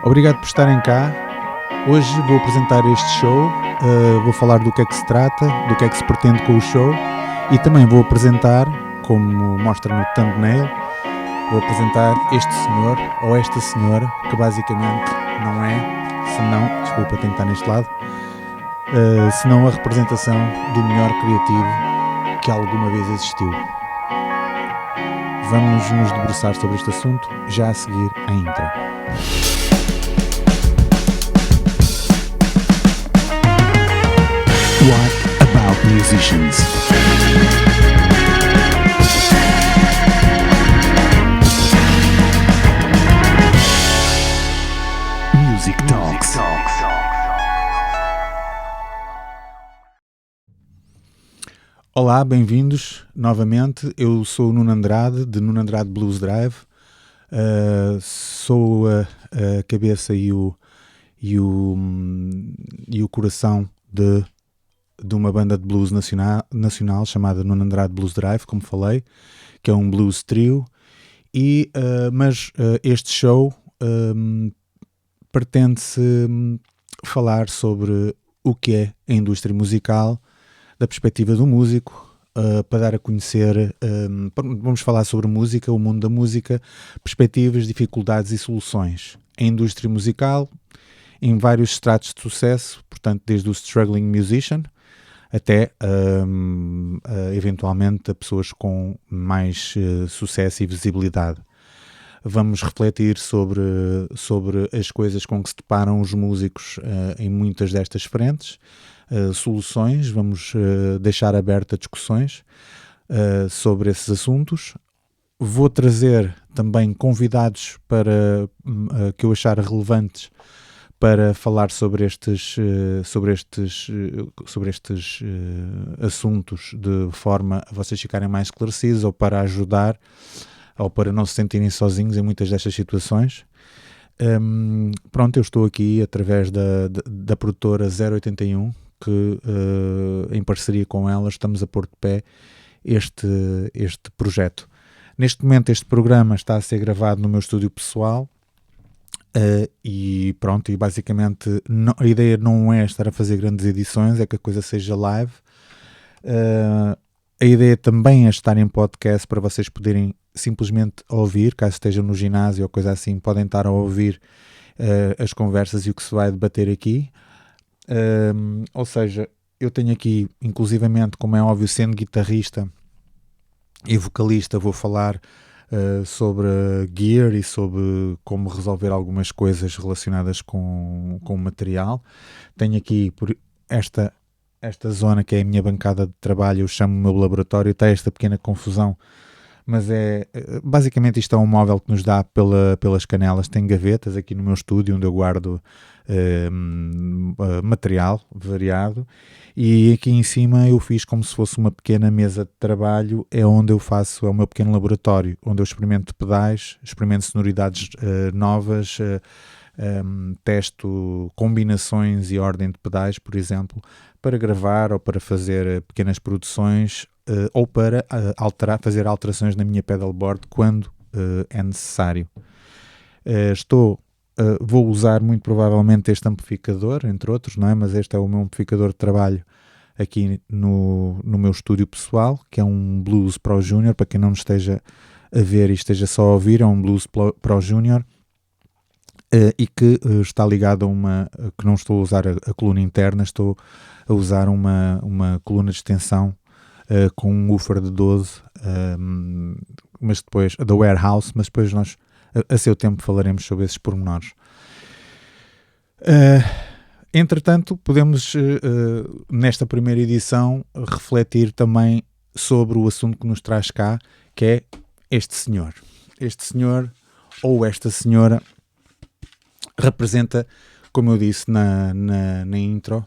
Obrigado por estarem cá. Hoje vou apresentar este show, vou falar do que é que se trata, do que é que se pretende com o show e também vou apresentar, como mostra no thumbnail, vou apresentar este senhor ou esta senhora que basicamente não é, senão, desculpa, tenho que estar neste lado, senão a representação do melhor criativo que alguma vez existiu. Vamos nos debruçar sobre este assunto já a seguir a intro. What about musicians? Music Talks. Olá, bem-vindos novamente. Eu sou o Nuno Andrade, de Nuno Andrade Blues Drive. Sou a cabeça e o coração de uma banda de blues nacional chamada Nuno Andrade Blues Drive, como falei, que é um blues trio, mas este show pretende-se falar sobre o que é a indústria musical, da perspectiva do músico, para dar a conhecer, vamos falar sobre música, o mundo da música, perspectivas, dificuldades e soluções. A indústria musical, em vários estratos de sucesso, portanto, desde o struggling musician até, eventualmente, a pessoas com mais sucesso e visibilidade. Vamos refletir sobre as coisas com que se deparam os músicos em muitas destas frentes, soluções, vamos deixar aberta discussões sobre esses assuntos. Vou trazer também convidados que eu achar relevantes para falar sobre estes assuntos de forma a vocês ficarem mais esclarecidos ou para ajudar ou para não se sentirem sozinhos em muitas destas situações. Pronto, eu estou aqui através da produtora 081, que em parceria com ela estamos a pôr de pé este projeto. Neste momento este programa está a ser gravado no meu estúdio pessoal. E pronto, e basicamente a ideia não é estar a fazer grandes edições, é que a coisa seja live. A ideia também é estar em podcast para vocês poderem simplesmente ouvir, caso estejam no ginásio ou coisa assim, podem estar a ouvir as conversas e o que se vai debater aqui. Ou seja, eu tenho aqui, inclusivamente, como é óbvio, sendo guitarrista e vocalista, vou falar sobre gear e sobre como resolver algumas coisas relacionadas com o material. Tenho aqui por esta zona que é a minha bancada de trabalho, eu chamo o meu laboratório, está esta pequena confusão, mas basicamente isto é um móvel que nos dá pelas canelas. Tem gavetas aqui no meu estúdio onde eu guardo material variado, e aqui em cima eu fiz como se fosse uma pequena mesa de trabalho, é onde eu faço, é o meu pequeno laboratório, onde eu experimento pedais, experimento sonoridades novas, testo combinações e ordem de pedais, por exemplo, para gravar ou para fazer pequenas produções, ou para fazer alterações na minha pedalboard quando é necessário. Vou usar muito provavelmente este amplificador, entre outros, não é? Mas este é o meu amplificador de trabalho aqui no meu estúdio pessoal, que é um Blues Pro Junior. Para quem não esteja a ver e esteja só a ouvir, é um Blues Pro Junior, e que está ligado que não estou a usar a coluna interna, estou a usar uma coluna de extensão com um woofer de 12, mas depois, da Warehouse, mas depois nós a seu tempo falaremos sobre esses pormenores. Entretanto, podemos nesta primeira edição refletir também sobre o assunto que nos traz cá, que é este senhor ou esta senhora representa, como eu disse na intro,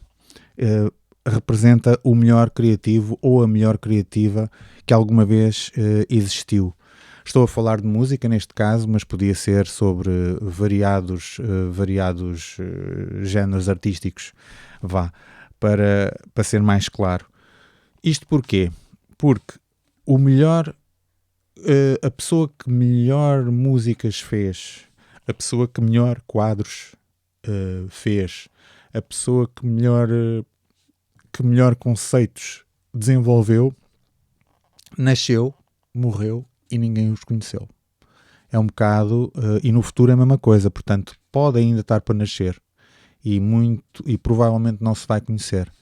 representa o melhor criativo ou a melhor criativa que alguma vez existiu. Estou a falar de música neste caso, mas podia ser sobre variados géneros artísticos, para ser mais claro. Isto porquê? Porque a pessoa que melhor músicas fez a pessoa que melhor quadros fez, a pessoa que melhor conceitos desenvolveu, nasceu, morreu e ninguém os conheceu. É um bocado, e no futuro é a mesma coisa, portanto pode ainda estar para nascer e provavelmente não se vai conhecer.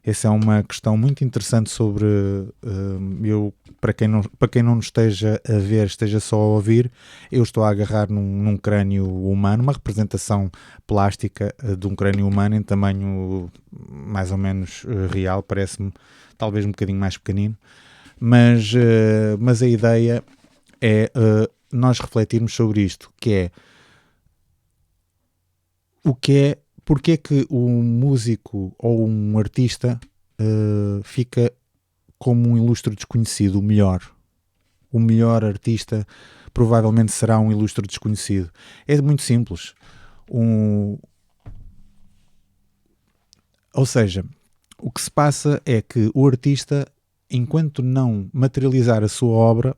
Essa é uma questão muito interessante sobre, para quem não esteja a ver, esteja só a ouvir, eu estou a agarrar num crânio humano, uma representação plástica de um crânio humano em tamanho mais ou menos real, parece-me talvez um bocadinho mais pequenino, mas a ideia é nós refletirmos sobre isto, que é porque é que um músico ou um artista fica como um ilustre desconhecido, o melhor artista provavelmente será um ilustre desconhecido. É muito simples. Ou seja, o que se passa é que o artista, enquanto não materializar a sua obra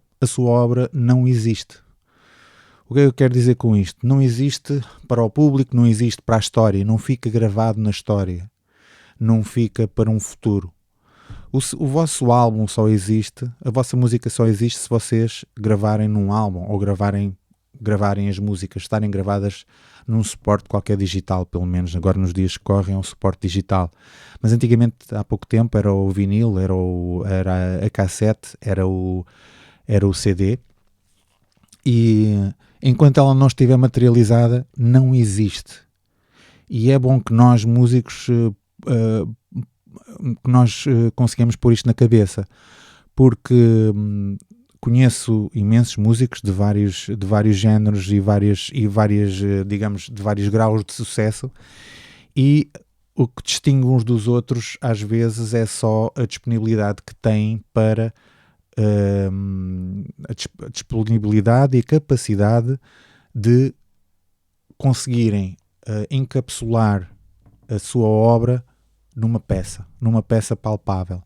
não existe. O que é que eu quero dizer com isto? Não existe para o público, não existe para a história, não fica gravado na história, não fica para um futuro. O vosso álbum só existe, a vossa música só existe se vocês gravarem num álbum ou gravarem as músicas, estarem gravadas num suporte qualquer digital, pelo menos agora nos dias que correm é um suporte digital. Mas antigamente, há pouco tempo, era o vinil, era a cassete, era o CD, e enquanto ela não estiver materializada, não existe. E é bom que nós, músicos, conseguimos pôr isto na cabeça, porque conheço imensos músicos de vários géneros e digamos, de vários graus de sucesso, e o que distingue uns dos outros às vezes é só a disponibilidade que têm para a disponibilidade e a capacidade de conseguirem encapsular a sua obra numa peça palpável.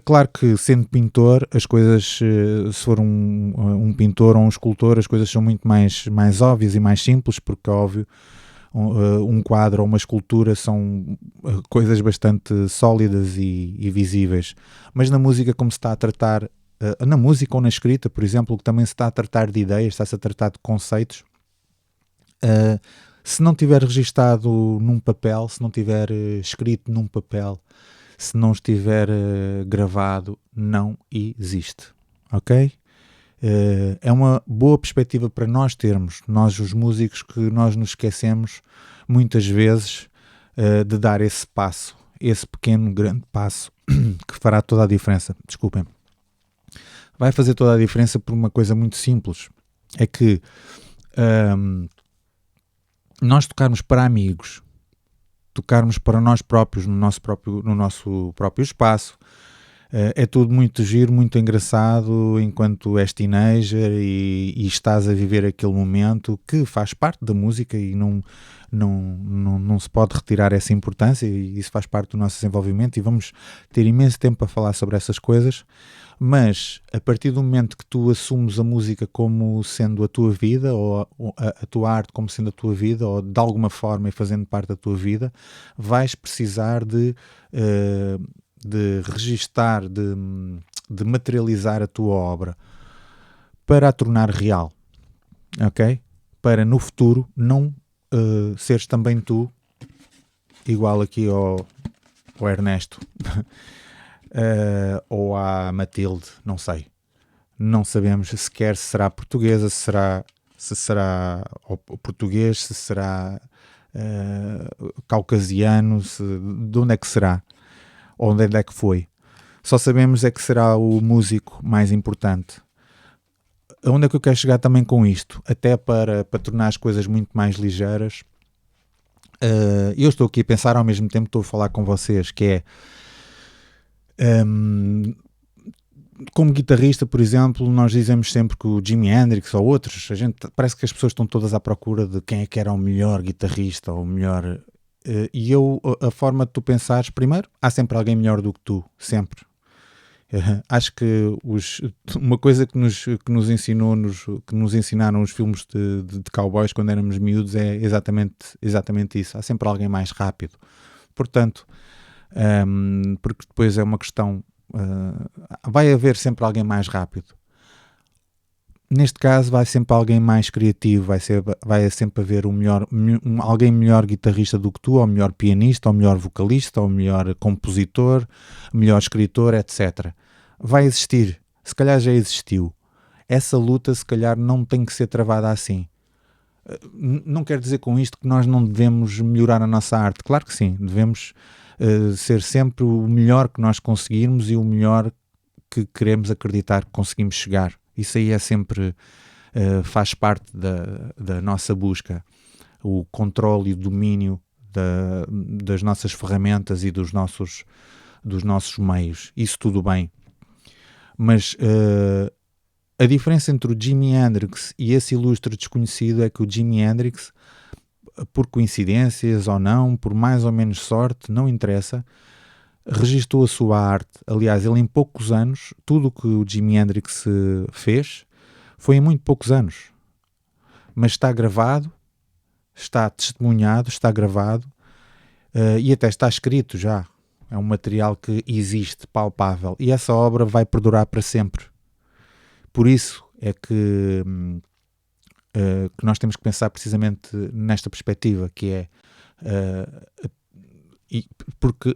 Claro que, sendo pintor, as coisas, se for um pintor ou um escultor, as coisas são muito mais óbvias e mais simples, porque, óbvio, um quadro ou uma escultura são coisas bastante sólidas e visíveis. Mas na música, como se está a tratar, na música ou na escrita, por exemplo, que também se está a tratar de ideias, está-se a tratar de conceitos, se não tiver registado num papel, se não tiver escrito num papel, se não estiver gravado, não existe, ok? É uma boa perspectiva para nós termos, nós os músicos, que nós nos esquecemos muitas vezes de dar esse passo, esse pequeno, grande passo que fará toda a diferença. Desculpem. Vai fazer toda a diferença por uma coisa muito simples, é que nós tocarmos para amigos, tocarmos para nós próprios, no nosso próprio espaço, é tudo muito giro, muito engraçado enquanto és teenager e estás a viver aquele momento que faz parte da música e não se pode retirar essa importância, e isso faz parte do nosso desenvolvimento, e vamos ter imenso tempo para falar sobre essas coisas. Mas a partir do momento que tu assumes a música como sendo a tua vida, ou a tua arte como sendo a tua vida, ou de alguma forma e fazendo parte da tua vida, vais precisar de registar, de materializar a tua obra para a tornar real, ok? Para no futuro não seres também tu, igual aqui ao Ernesto ou à Matilde, não sei. Não sabemos sequer se será portuguesa, se será português, se será caucasiano, de onde é que será, ou onde é que foi. Só sabemos é que será o músico mais importante. Onde é que eu quero chegar também com isto? Até para tornar as coisas muito mais ligeiras. Eu estou aqui a pensar, ao mesmo tempo estou a falar com vocês, que é como guitarrista, por exemplo, nós dizemos sempre que o Jimi Hendrix ou outros, parece que as pessoas estão todas à procura de quem é que era o melhor guitarrista ou o melhor. E a forma de tu pensares, primeiro, há sempre alguém melhor do que tu, sempre. Acho que uma coisa que nos ensinaram os filmes de cowboys quando éramos miúdos é exatamente isso. Há sempre alguém mais rápido. Portanto, porque depois é uma questão, vai haver sempre alguém mais rápido. Neste caso vai sempre alguém mais criativo, vai sempre haver alguém melhor guitarrista do que tu, ou melhor pianista, ou melhor vocalista, ou melhor compositor, melhor escritor, etc. Vai existir, se calhar já existiu. Essa luta se calhar não tem que ser travada assim. Não quer dizer com isto que nós não devemos melhorar a nossa arte. Claro que sim, devemos ser sempre o melhor que nós conseguirmos e o melhor que queremos acreditar que conseguimos chegar. Isso aí é sempre, faz parte da nossa busca, o controle e o domínio das nossas ferramentas e dos nossos meios. Isso tudo bem. Mas a diferença entre o Jimi Hendrix e esse ilustre desconhecido é que o Jimi Hendrix, por coincidências ou não, por mais ou menos sorte, não interessa, registou a sua arte. Aliás, ele em poucos anos, tudo o que o Jimi Hendrix fez foi em muito poucos anos. Mas está gravado, está testemunhado, está gravado e até está escrito já. É um material que existe, palpável. E essa obra vai perdurar para sempre. Por isso é que nós temos que pensar precisamente nesta perspectiva, que é... porque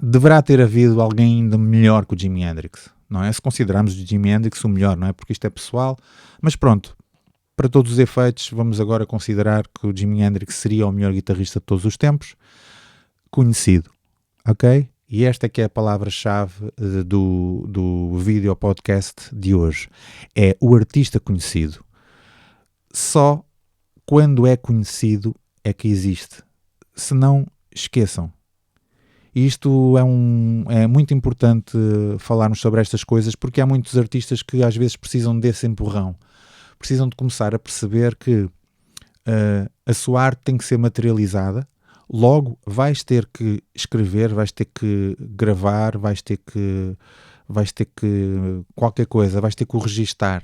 deverá ter havido alguém ainda melhor que o Jimi Hendrix, não é? Se considerarmos o Jimi Hendrix o melhor, não é? Porque isto é pessoal, mas pronto, para todos os efeitos, vamos agora considerar que o Jimi Hendrix seria o melhor guitarrista de todos os tempos, conhecido, ok? E esta é que é a palavra-chave do vídeo podcast de hoje, é o artista conhecido. Só quando é conhecido é que existe, se não, esqueçam. Isto é muito importante falarmos sobre estas coisas, porque há muitos artistas que às vezes precisam desse empurrão. Precisam de começar a perceber que a sua arte tem que ser materializada. Logo, vais ter que escrever, vais ter que gravar, vais ter que qualquer coisa, vais ter que o registar,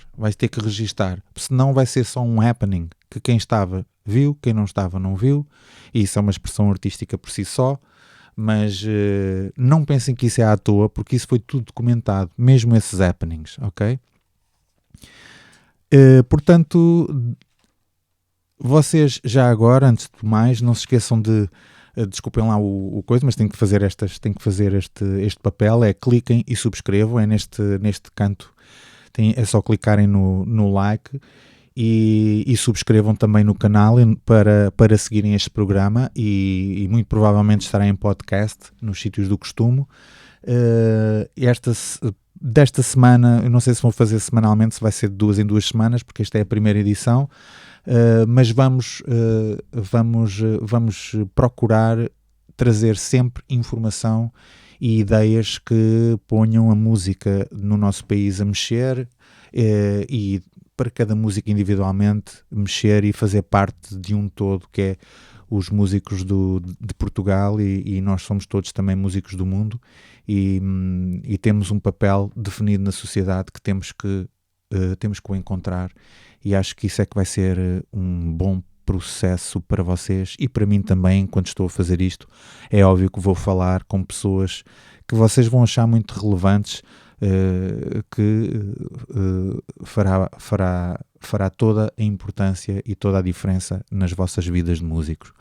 senão vai ser só um happening, que quem estava viu, quem não estava não viu, e isso é uma expressão artística por si só, mas não pensem que isso é à toa, porque isso foi tudo documentado, mesmo esses happenings, ok? Portanto, vocês já agora, antes de mais, não se esqueçam de, desculpem lá o coisa, mas tenho que fazer este papel, cliquem e subscrevam, é neste canto, é só clicarem no like e subscrevam também no canal para seguirem este programa e muito provavelmente estará em podcast nos sítios do costume. Desta semana, eu não sei se vou fazer semanalmente, se vai ser de 2 em 2 semanas, porque esta é a primeira edição, mas vamos procurar trazer sempre informação e ideias que ponham a música no nosso país a mexer e para cada música individualmente mexer e fazer parte de um todo que é os músicos de Portugal e nós somos todos também músicos do mundo e temos um papel definido na sociedade que temos que o encontrar e acho que isso é que vai ser um bom processo para vocês e para mim também. Enquanto estou a fazer isto, é óbvio que vou falar com pessoas que vocês vão achar muito relevantes, que fará toda a importância e toda a diferença nas vossas vidas de músicos.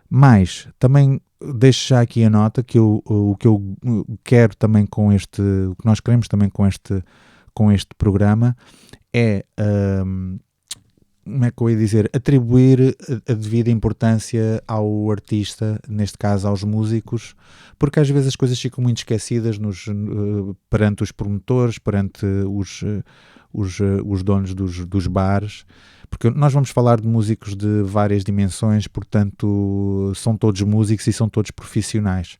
Mas também deixo já aqui a nota que o que eu quero também o que nós queremos também com este programa é, como é que eu ia dizer, atribuir a devida importância ao artista, neste caso aos músicos, porque às vezes as coisas ficam muito esquecidas perante os promotores, perante os donos dos bares, porque nós vamos falar de músicos de várias dimensões, portanto são todos músicos e são todos profissionais.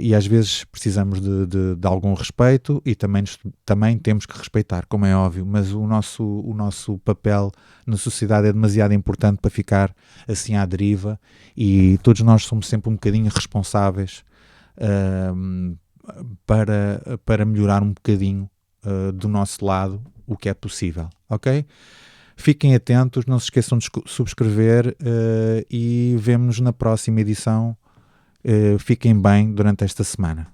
E às vezes precisamos de algum respeito e também temos que respeitar, como é óbvio, mas o nosso papel na sociedade é demasiado importante para ficar assim à deriva e todos nós somos sempre um bocadinho responsáveis para melhorar um bocadinho do nosso lado o que é possível, ok? Fiquem atentos, não se esqueçam de subscrever e vemo-nos na próxima edição. Fiquem bem durante esta semana.